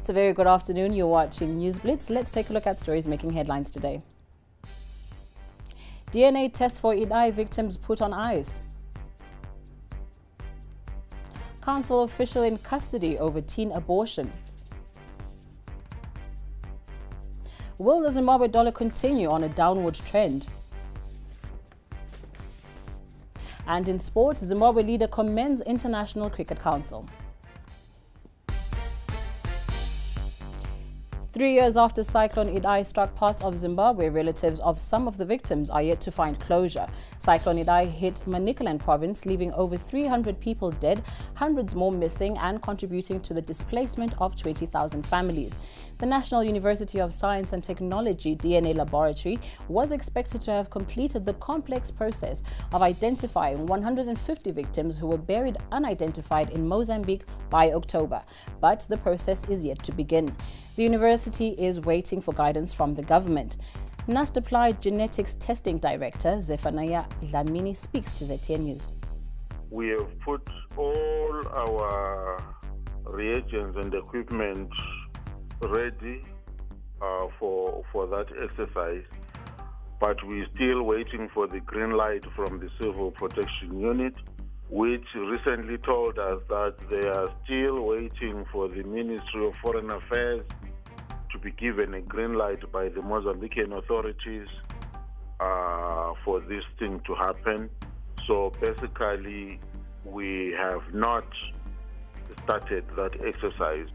It's a very good afternoon. You're watching News Blitz. Let's take a look at stories making headlines today. DNA test for EI victims put on ice. Council official in custody over teen abortion. Will the Zimbabwe dollar continue on a downward trend? And in sports, Zimbabwe leader commends International Cricket Council. 3 years after Cyclone Idai struck parts of Zimbabwe, relatives of some of the victims are yet to find closure. Cyclone Idai hit Manicaland province, leaving over 300 people dead, hundreds more missing, and contributing to the displacement of 20,000 families. The National University of Science and Technology DNA laboratory was expected to have completed the complex process of identifying 150 victims who were buried unidentified in Mozambique by October, but the process is yet to begin. The university is waiting for guidance from the government. NAST Applied Genetics Testing Director Zephaniah Dlamini speaks to ZTN News. We have put all our reagents and equipment ready for that exercise, but we're still waiting for the green light from the Civil Protection Unit, which recently told us that they are still waiting for the Ministry of Foreign Affairs to be given a green light by the Mozambican authorities for this thing to happen. So basically, we have not started that exercise.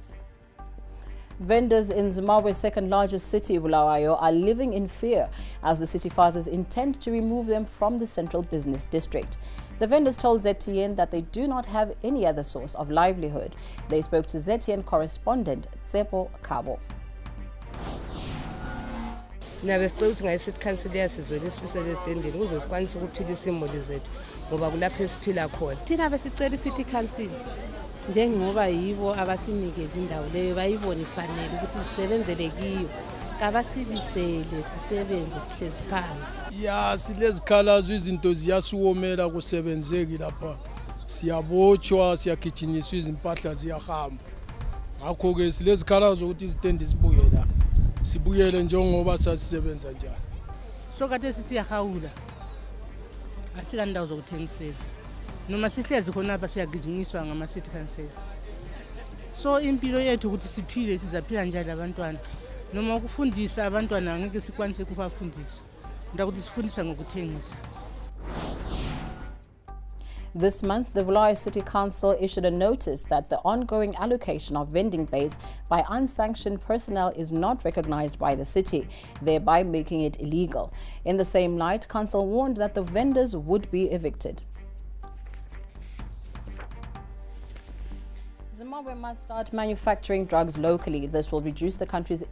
Vendors in Zimbabwe's second largest city, Bulawayo, are living in fear as the city fathers intend to remove them from the central business district. The vendors told ZTN that they do not have any other source of livelihood. They spoke to ZTN correspondent Tsepo Kabo. Nabesicela ukuthi ngayisithi council yasizwe lesibisele standing ukuze sikwanise ukuphilisa imoli zethu ngoba kulapho esiphila khona. Thina besicela city council njengoba yibo abasinikeza indawo leyo bayibone ifanele ukuthi sisebenzele kiyo kabasibisele sisebenze sihlezi phansi. Ya silezikhalazo izinto ziyasuwomela kusebenzeki lapha. Siyabotshwa siyagijinyiswa izimpahla ziyahamba. Ngakho ke silezikhalazo ukuthi izitendi sibuye la. Sibuyele njengoba sasisebenza njani. So kade sisiyahawula. Asikandawo zokuthengisela. Noma sihlezi khona lapha siyagijinyiswa ngama city council. So impilo yethu ukuthi siphile sizaphila njani abantwana. Noma ukufundisa abantwana ngeke sikwanise kubafundisa. Ndakuthi sifundisa ngokuthengisa. This month, the Bulawayo City Council issued a notice that the ongoing allocation of vending bays by unsanctioned personnel is not recognized by the city, thereby making it illegal. In the same light, Council warned that the vendors would be evicted. Zimbabwe must start manufacturing drugs locally. This will reduce the country's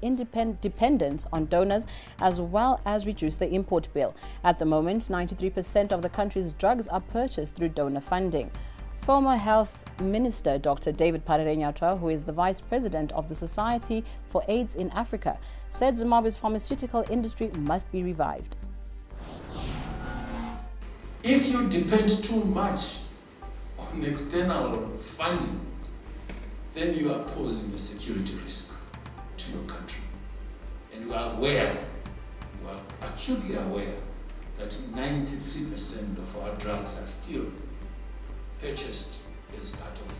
dependence on donors as well as reduce the import bill. At the moment, 93% of the country's drugs are purchased through donor funding. Former Health Minister Dr. David Pararenyatwa, who is the Vice President of the Society for AIDS in Africa, said Zimbabwe's pharmaceutical industry must be revived. If you depend too much on external funding, then you are posing a security risk to your country. And you are acutely aware that 93% of our drugs are still purchased as part of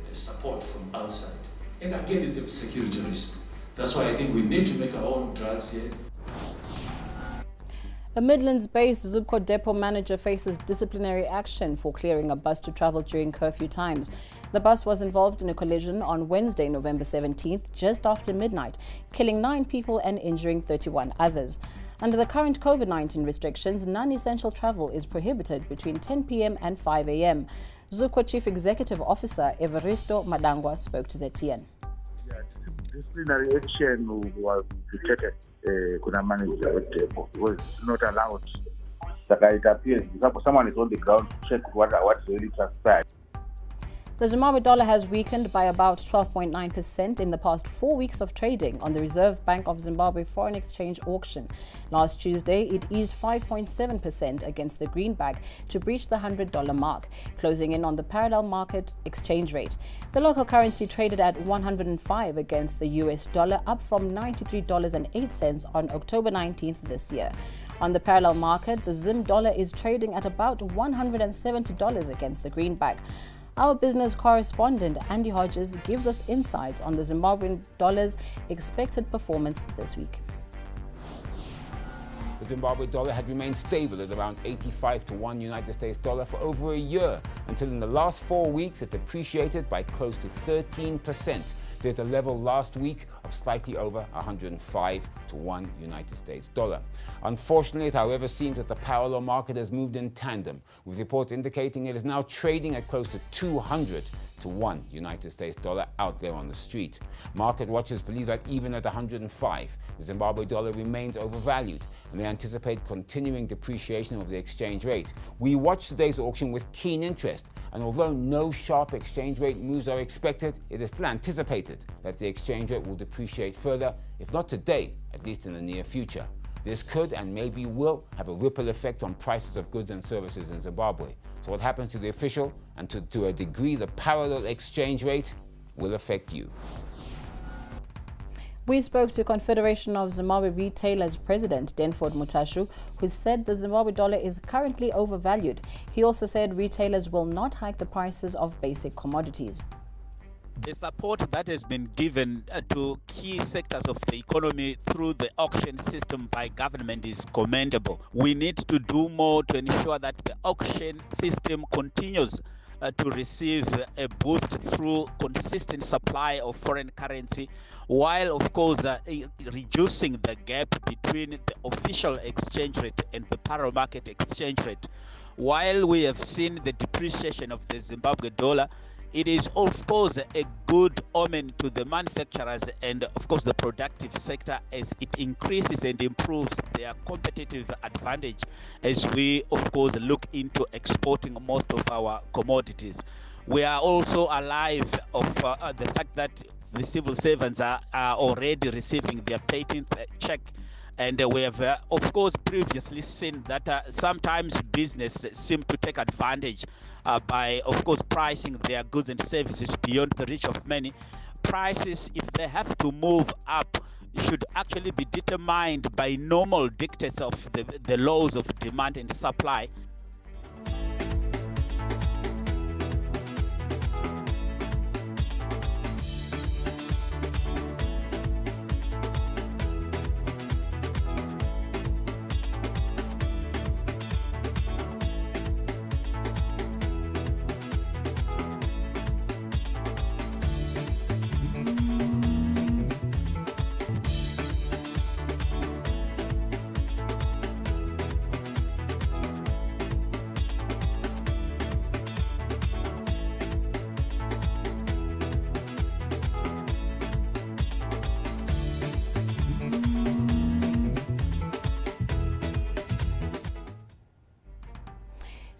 the support from outside. And again, it's a security risk. That's why I think we need to make our own drugs here. A Midlands-based Zupco depot manager faces disciplinary action for clearing a bus to travel during curfew times. The bus was involved in a collision on Wednesday, November 17th, just after midnight, killing 9 people and injuring 31 others. Under the current COVID-19 restrictions, non-essential travel is prohibited between 10 p.m. and 5 a.m. Zupco Chief Executive Officer Evaristo Madangwa spoke to ZTN. Disciplinary action was taken kuna manager of the depot. It was not allowed. It appears someone is on the ground to check what really transpired. The Zimbabwe dollar has weakened by about 12.9% in the past 4 weeks of trading on the Reserve Bank of Zimbabwe foreign exchange auction. Last Tuesday, it eased 5.7% against the greenback to breach the $100 mark, closing in on the parallel market exchange rate. The local currency traded at 105 against the US dollar, up from $93.08 on October 19th this year. On the parallel market, the Zim dollar is trading at about $170 against the greenback. Our business correspondent Andy Hodges gives us insights on the Zimbabwean dollar's expected performance this week. The Zimbabwe dollar had remained stable at around 85 to 1 United States dollar for over a year, until in the last 4 weeks it appreciated by close to 13%. To hit a level last week of slightly over 105 to 1 United States dollar. Unfortunately, it however seems that the parallel market has moved in tandem, with reports indicating it is now trading at close to 200 to 1 United States dollar out there on the street. Market watchers believe that even at 105, the Zimbabwe dollar remains overvalued, and they anticipate continuing depreciation of the exchange rate. We watch today's auction with keen interest, and although no sharp exchange rate moves are expected, it is still anticipated that the exchange rate will depreciate further, if not today, at least in the near future. This could and maybe will have a ripple effect on prices of goods and services in Zimbabwe. So what happens to the official and to a degree the parallel exchange rate will affect you. We spoke to Confederation of Zimbabwe Retailers President Denford Mutashu, who said the Zimbabwe dollar is currently overvalued. He also said retailers will not hike the prices of basic commodities. The support that has been given to key sectors of the economy through the auction system by government is commendable. We need to do more to ensure that the auction system continues to receive a boost through consistent supply of foreign currency, while of course reducing the gap between the official exchange rate and the parallel market exchange rate. While we have seen the depreciation of the Zimbabwe dollar, it is of course a good omen to the manufacturers and of course the productive sector, as it increases and improves their competitive advantage as we of course look into exporting most of our commodities. We are also alive of the fact that the civil servants are already receiving their 18th check. And we have, of course, previously seen that sometimes business seem to take advantage by, of course, pricing their goods and services beyond the reach of many. Prices, if they have to move up, should actually be determined by normal dictates of the laws of demand and supply.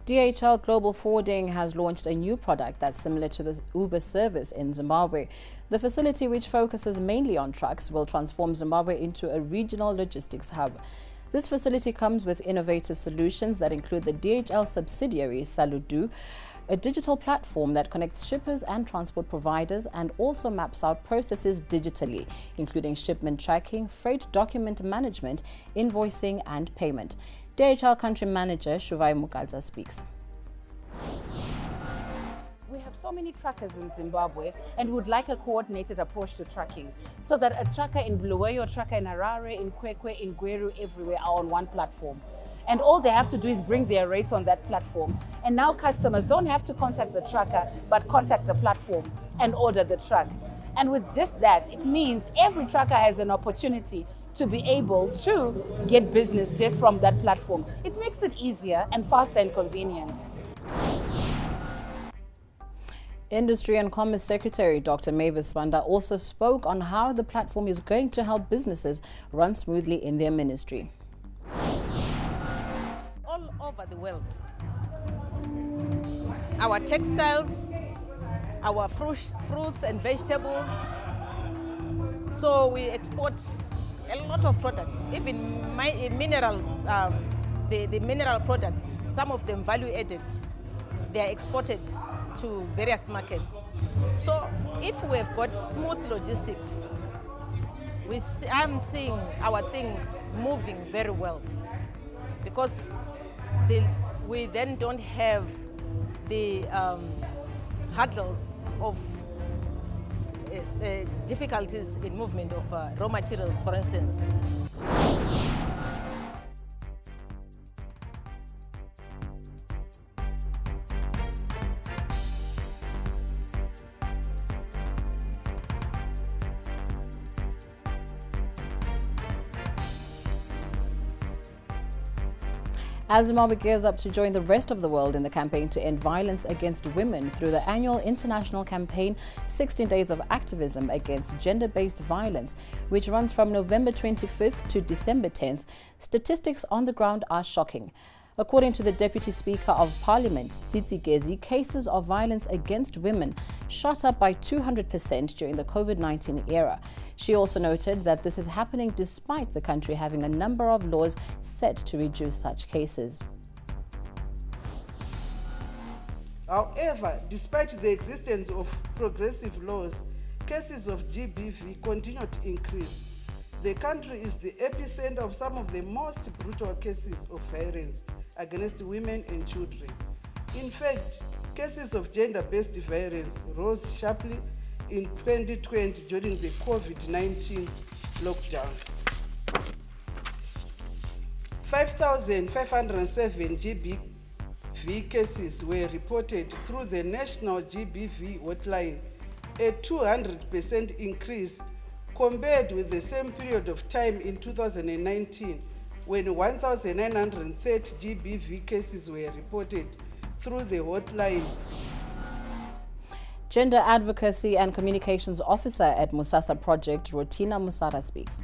DHL Global Forwarding has launched a new product that's similar to the Uber service in Zimbabwe. The facility, which focuses mainly on trucks, will transform Zimbabwe into a regional logistics hub. This facility comes with innovative solutions that include the DHL subsidiary Saludu, a digital platform that connects shippers and transport providers and also maps out processes digitally, including shipment tracking, freight document management, invoicing and payment. DHL Country Manager Shuvai Mugadza speaks. We have so many trackers in Zimbabwe and would like a coordinated approach to tracking, so that a tracker in Bulawayo, a tracker in Harare, in Kwekwe, in Gweru, everywhere are on one platform. And all they have to do is bring their rates on that platform. And now customers don't have to contact the tracker, but contact the platform and order the truck. And with just that, it means every tracker has an opportunity to be able to get business just from that platform. It makes it easier and faster and convenient. Industry and Commerce Secretary Dr. Mavis Swanda also spoke on how the platform is going to help businesses run smoothly in their ministry. All over the world, our textiles, our fruits and vegetables. So we export a lot of products, even minerals, the mineral products, some of them value added, they are exported to various markets. So if we have got smooth logistics, I'm seeing our things moving very well, because we then don't have the hurdles of difficulties in movement of raw materials, for instance. As Zimbabwe gears up to join the rest of the world in the campaign to end violence against women through the annual international campaign 16 Days of Activism Against Gender-Based Violence, which runs from November 25th to December 10th, statistics on the ground are shocking. According to the Deputy Speaker of Parliament, Gezi, cases of violence against women shot up by 200% during the COVID-19 era. She also noted that this is happening despite the country having a number of laws set to reduce such cases. However, despite the existence of progressive laws, cases of GBV continue to increase. The country is the epicenter of some of the most brutal cases of violence against women and children. In fact, cases of gender-based violence rose sharply in 2020 during the COVID-19 lockdown. 5,507 GBV cases were reported through the National GBV hotline, a 200% increase compared with the same period of time in 2019, when 1,930 GBV cases were reported through the hotline. Gender Advocacy and Communications Officer at Musasa Project, Rotina Musara, speaks.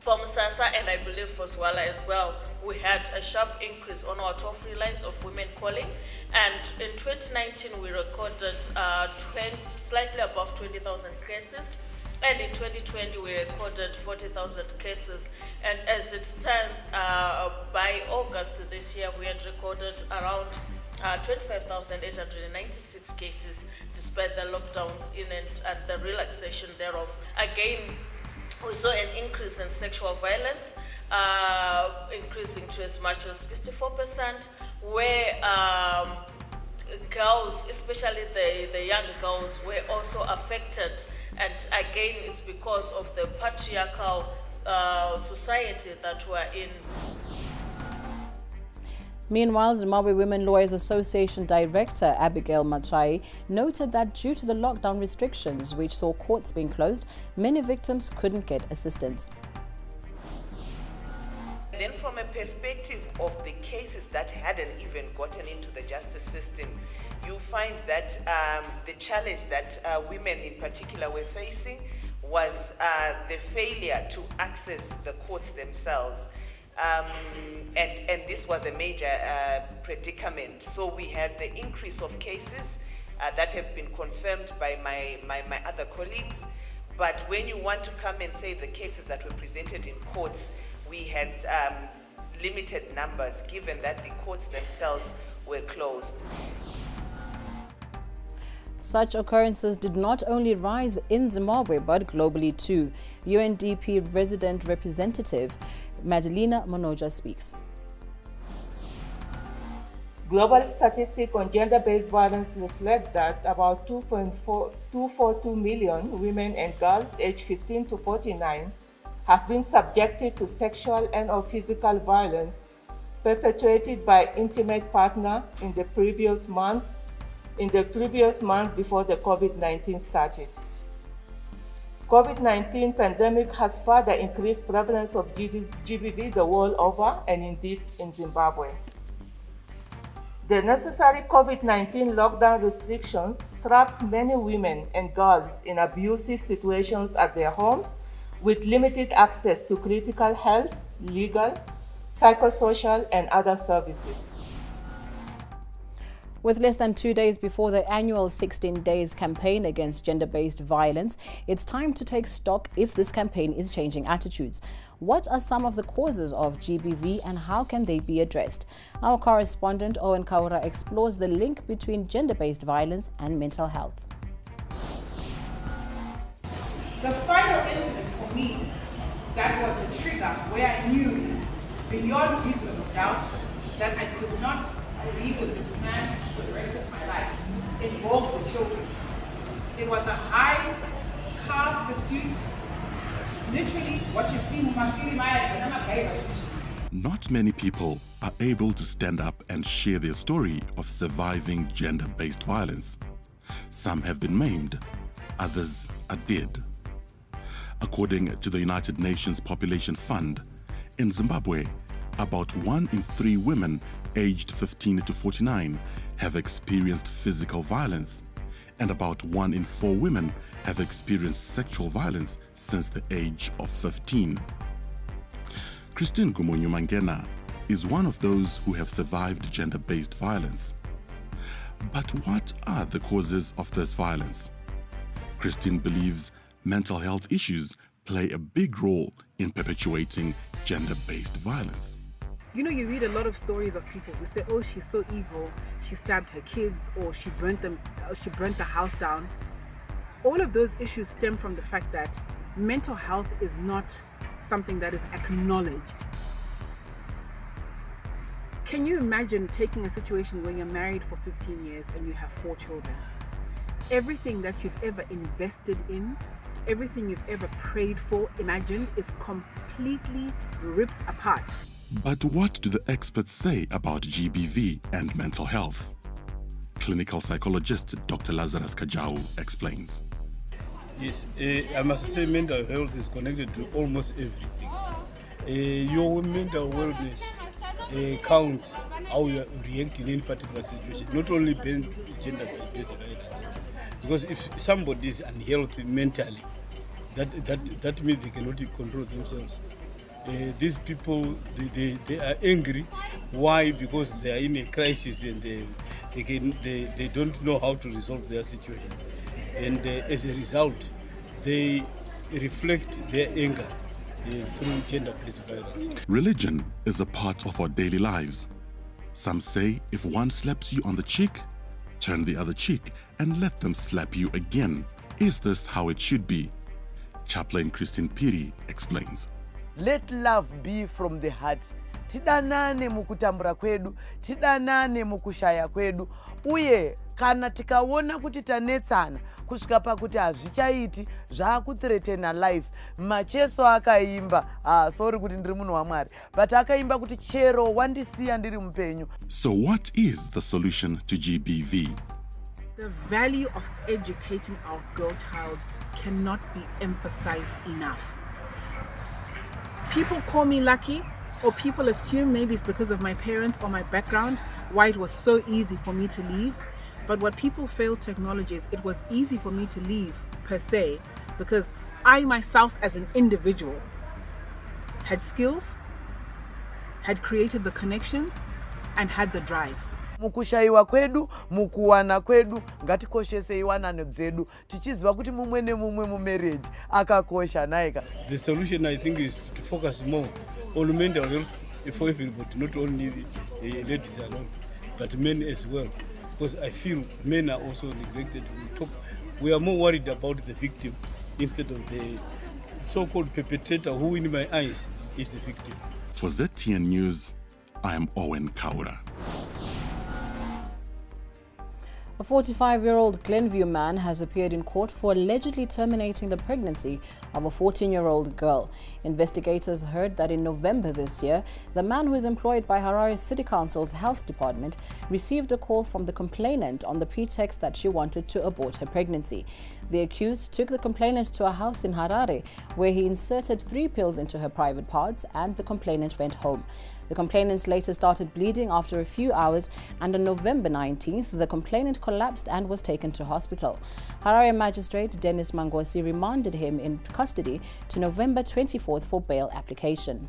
For Musasa, and I believe for Swala as well, we had a sharp increase on our toll-free lines of women calling, and in 2019 we recorded slightly above 20,000 cases, and in 2020 we recorded 40,000 cases. And as it stands, by August this year we had recorded around 25,896 cases, despite the lockdowns in it and the relaxation thereof. Again, we saw an increase in sexual violence, increasing to as much as 64%, where girls, especially the young girls, were also affected. And again, it's because of the patriarchal society that we're in. Meanwhile, Zimbabwe Women Lawyers Association Director Abigail Matrai noted that due to the lockdown restrictions, which saw courts being closed, many victims couldn't get assistance. Then from a perspective of the cases that hadn't even gotten into the justice system, you find that the challenge that women in particular were facing was the failure to access the courts themselves. And this was a major predicament. So we had the increase of cases that have been confirmed by my other colleagues. But when you want to come and say the cases that were presented in courts, we had limited numbers, given that the courts themselves were closed. Such occurrences did not only rise in Zimbabwe, but globally too. UNDP resident representative Madalena Monoja speaks. Global statistics on gender-based violence reflect that about 2.242 million women and girls aged 15 to 49 have been subjected to sexual and/or physical violence perpetrated by intimate partner in the previous month before the COVID-19 started. COVID-19 pandemic has further increased prevalence of GBV the world over, and indeed in Zimbabwe. The necessary COVID-19 lockdown restrictions trapped many women and girls in abusive situations at their homes, with limited access to critical health, legal, psychosocial, and other services. With less than 2 days before the annual 16 Days campaign against gender-based violence, it's time to take stock if this campaign is changing attitudes. What are some of the causes of GBV and how can they be addressed? Our correspondent Owen Kaura explores the link between gender-based violence and mental health. The final incident for me, that was the trigger where I knew beyond reasonable doubt that I could not be with this man for the rest of my life, involved with children. It was a high car pursuit. Literally, what you see in my Not many people are able to stand up and share their story of surviving gender-based violence. Some have been maimed, others are dead. According to the United Nations Population Fund, in Zimbabwe, about 1 in 3 women aged 15 to 49 have experienced physical violence, and about 1 in 4 women have experienced sexual violence since the age of 15. Christine Gumunyu-Mangena is one of those who have survived gender-based violence. But what are the causes of this violence? Christine believes mental health issues play a big role in perpetuating gender-based violence. You know, you read a lot of stories of people who say, oh, she's so evil, she stabbed her kids, or she burnt the house down. All of those issues stem from the fact that mental health is not something that is acknowledged. Can you imagine taking a situation where you're married for 15 years and you have 4 children? Everything that you've ever invested in, everything you've ever prayed for, imagined, is completely ripped apart. But what do the experts say about GBV and mental health? Clinical psychologist Dr. Lazarus Kajau explains. Yes, I must say mental health is connected to almost everything. Your mental wellness counts how you are reacting in particular situation, not only gender-based violence. Because if somebody is unhealthy mentally, that means they cannot control themselves. These people, they are angry. Why? Because they are in a crisis and they don't know how to resolve their situation. And as a result, they reflect their anger through gender-based violence. Religion is a part of our daily lives. Some say if one slaps you on the cheek, turn the other cheek and let them slap you again. Is this how it should be? Chaplain Christine Piri explains. Let love be from the heart. Tidanane mukutambura kwedu, tidanane mukushaya kwedu. Uye kana tikaona kuti tanetsana kusvika pakuti hazvichaiti zvaakuthreatena life. Macheso akaimba, sorry kuti ndiri munhu waMwari, but akaimba kuti chero wandisiya ndiri mupenyu. So what is the solution to GBV? The value of educating our girl child cannot be emphasized enough. People call me lucky, or people assume maybe it's because of my parents or my background why it was so easy for me to leave. But what people fail to acknowledge is it was easy for me to leave per se because I myself as an individual had skills, had created the connections, and had the drive. Mukushaiwa kwedu, mukuwana kwedu, ngatikoshese iwanano dzedu, tichiziva kuti mumwe nemumwe mumarriage akakosha naika. The solution I think is to focus more on mental health for everybody, not only ladies alone, but men as well. Because I feel men are also neglected. We are more worried about the victim instead of the so-called perpetrator, who in my eyes is the victim. For ZTN News, I am Owen Kaura. A 45-year-old Glenview man has appeared in court for allegedly terminating the pregnancy of a 14-year-old girl. Investigators heard that in November this year, the man who is employed by Harare City Council's health department received a call from the complainant on the pretext that she wanted to abort her pregnancy. The accused took the complainant to a house in Harare, where he inserted 3 pills into her private parts, and the complainant went home. The complainant later started bleeding after a few hours, and on November 19th, the complainant collapsed and was taken to hospital. Harare Magistrate Dennis Mangosi remanded him in custody to November 24th for bail application.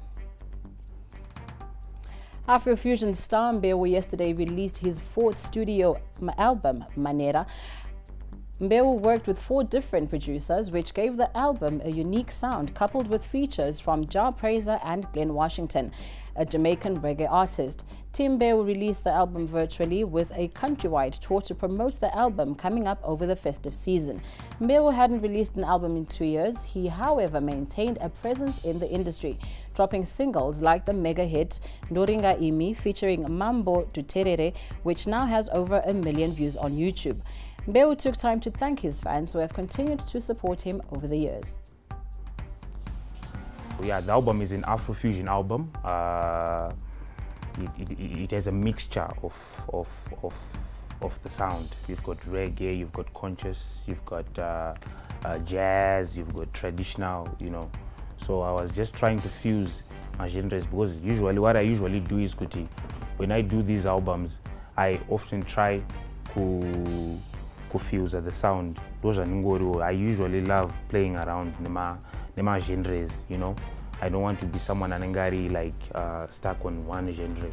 Afrofusion star Mbewu yesterday released his fourth studio album, Manera. Mbewu worked with 4 different producers, which gave the album a unique sound, coupled with features from Jar Praiser and Glenn Washington, a Jamaican reggae artist. Team Mbewu released the album virtually with a countrywide tour to promote the album coming up over the festive season. Mbewu hadn't released an album in 2 years. He, however, maintained a presence in the industry, dropping singles like the mega hit Noringa Imi featuring Mambo Duterere, which now has over 1 million views on YouTube. Mbewu took time to thank his fans who have continued to support him over the years. Yeah, the album is an Afrofusion album. It has a mixture of the sound. You've got reggae, you've got conscious, you've got jazz, you've got traditional, you know. So I was just trying to fuse my genres, because usually what I usually do is when I do these albums, I often try to fuse the sound. I usually love playing around nema genres, you know. I don't want to be someone anengari like stuck on one genre.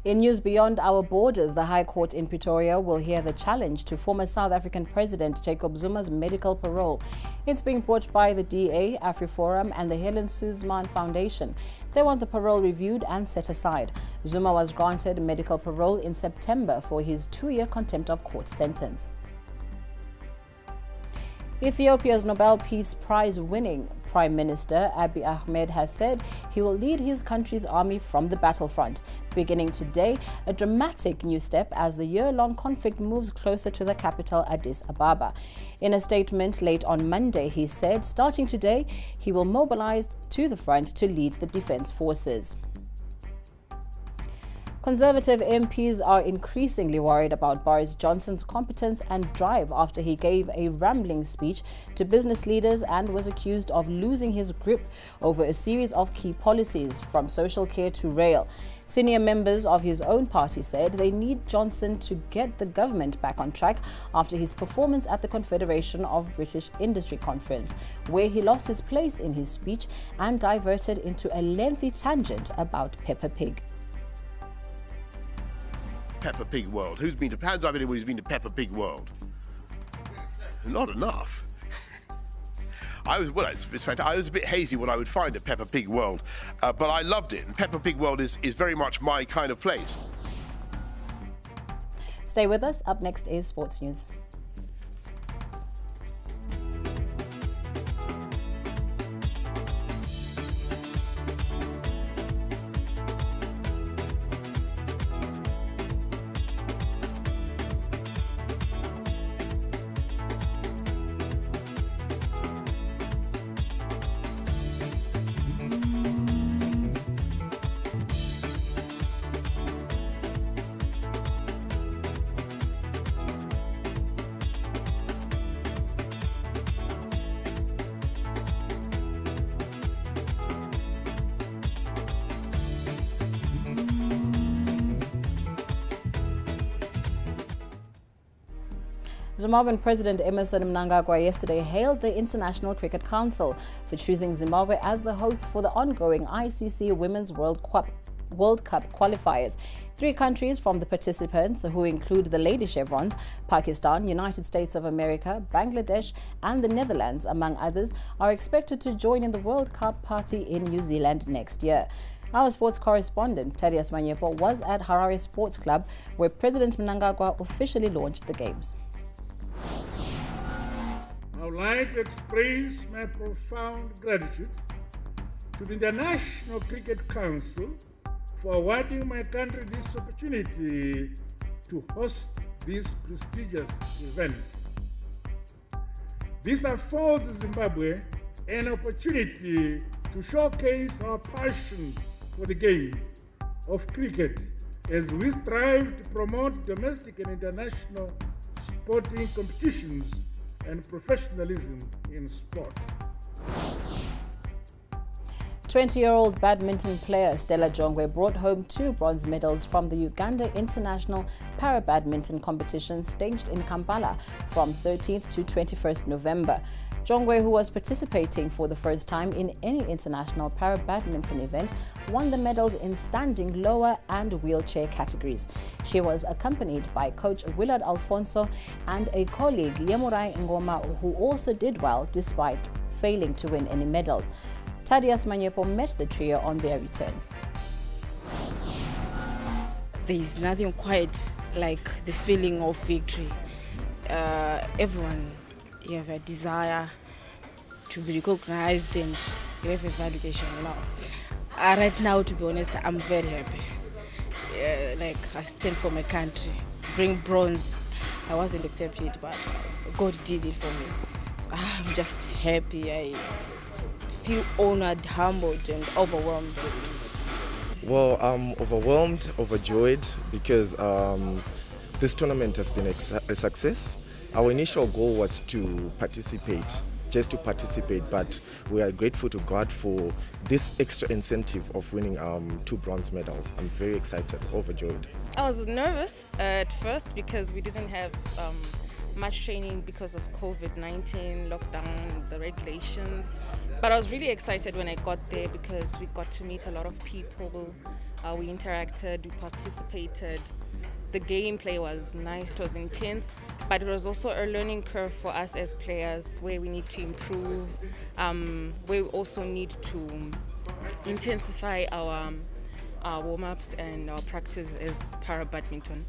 In news beyond our borders, the High Court in Pretoria will hear the challenge to former South African President Jacob Zuma's medical parole. It's being brought by the DA, AfriForum and the Helen Suzman Foundation. They want the parole reviewed and set aside. Zuma was granted medical parole in September for his 2-year contempt of court sentence. Ethiopia's Nobel Peace Prize winning Prime Minister Abiy Ahmed has said he will lead his country's army from the battlefront. Beginning today, a dramatic new step as the year-long conflict moves closer to the capital, Addis Ababa. In a statement late on Monday, he said starting today, he will mobilize to the front to lead the defense forces. Conservative MPs are increasingly worried about Boris Johnson's competence and drive after he gave a rambling speech to business leaders and was accused of losing his grip over a series of key policies, from social care to rail. Senior members of his own party said they need Johnson to get the government back on track after his performance at the Confederation of British Industry Conference, where he lost his place in his speech and diverted into a lengthy tangent about Peppa Pig. Peppa Pig World. Hands up anyone who's been to Peppa Pig World? Not enough. I was a bit hazy what I would find at Peppa Pig World, but I loved it. And Peppa Pig World is very much my kind of place. Stay with us. Up next is Sports News. Zimbabwean President Emmerson Mnangagwa yesterday hailed the International Cricket Council for choosing Zimbabwe as the host for the ongoing ICC Women's World Cup qualifiers. 3 countries from the participants, who include the Lady Chevrons, Pakistan, United States of America, Bangladesh and the Netherlands, among others, are expected to join in the World Cup party in New Zealand next year. Our sports correspondent, Thaddeus Manyepo, was at Harare Sports Club, where President Mnangagwa officially launched the games. I would like to express my profound gratitude to the International Cricket Council for awarding my country this opportunity to host this prestigious event. This affords Zimbabwe an opportunity to showcase our passion for the game of cricket as we strive to promote domestic and international sporting competitions and professionalism in sport. 20-year-old badminton player Stella Jongwe brought home 2 bronze medals from the Uganda International Para-Badminton competition staged in Kampala from 13th to 21st November. Jongwe, who was participating for the first time in any international para-badminton event, won the medals in standing, lower and wheelchair categories. She was accompanied by coach Willard Alfonso and a colleague, Yemurai Ngoma, who also did well despite failing to win any medals. Thaddeus Manyepo met the trio on their return. There's nothing quite like the feeling of victory. Everyone, you have a desire to be recognized and you have a validation. Right now, to be honest, I'm very happy. I stand for my country. Bring bronze. I wasn't accepted, but God did it for me. So I'm just happy. I feel honored, humbled, and overwhelmed. Well, I'm overwhelmed, overjoyed because this tournament has been a success. Our initial goal was to participate, just to participate, but we are grateful to God for this extra incentive of winning 2 bronze medals. I'm very excited, overjoyed. I was nervous at first because we didn't have much training because of COVID-19, lockdown, the regulations. But I was really excited when I got there because we got to meet a lot of people. We interacted, we participated. The gameplay was nice, it was intense, but it was also a learning curve for us as players where we need to improve, where we also need to intensify our warm-ups and our practice as para-badminton.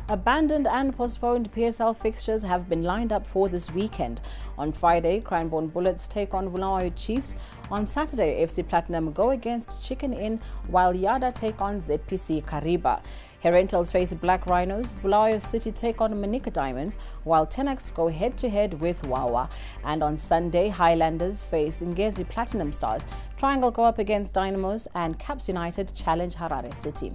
Abandoned and postponed PSL fixtures have been lined up for this weekend. On Friday, Cranbourne Bullets take on Bulawayo Chiefs. On Saturday, FC Platinum go against Chicken Inn, while Yada take on ZPC Kariba. Herentals face Black Rhinos, Bulawayo City take on Manika Diamonds, while Tenax go head-to-head with Wawa. And on Sunday, Highlanders face Ngezi Platinum Stars, Triangle go up against Dynamos, and Caps United challenge Harare City.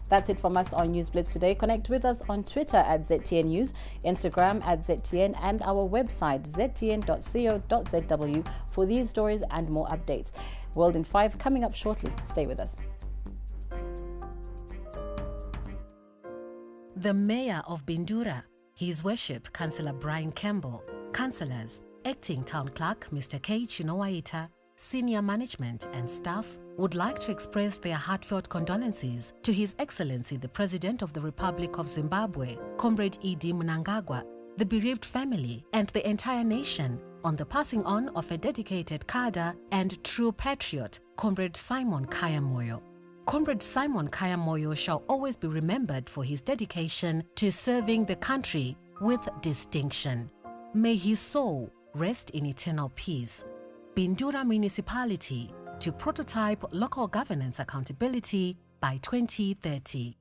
That's it from us on News Blitz today. Connect with us on Twitter at ZTN News, Instagram at ZTN, and our website ztn.co.zw for these stories and more updates. World in 5 coming up shortly. Stay with us. The Mayor of Bindura, His Worship Councillor Brian Campbell, Councillors, Acting Town Clerk Mr. K. Chinowaita, Senior Management and staff would like to express their heartfelt condolences to His Excellency the President of the Republic of Zimbabwe, Comrade E.D. Mnangagwa, the bereaved family and the entire nation on the passing on of a dedicated cadre and true patriot, Comrade Simon Kayamoyo. Comrade Simon Kayamoyo shall always be remembered for his dedication to serving the country with distinction. May his soul rest in eternal peace. Bindura Municipality to prototype local governance accountability by 2030.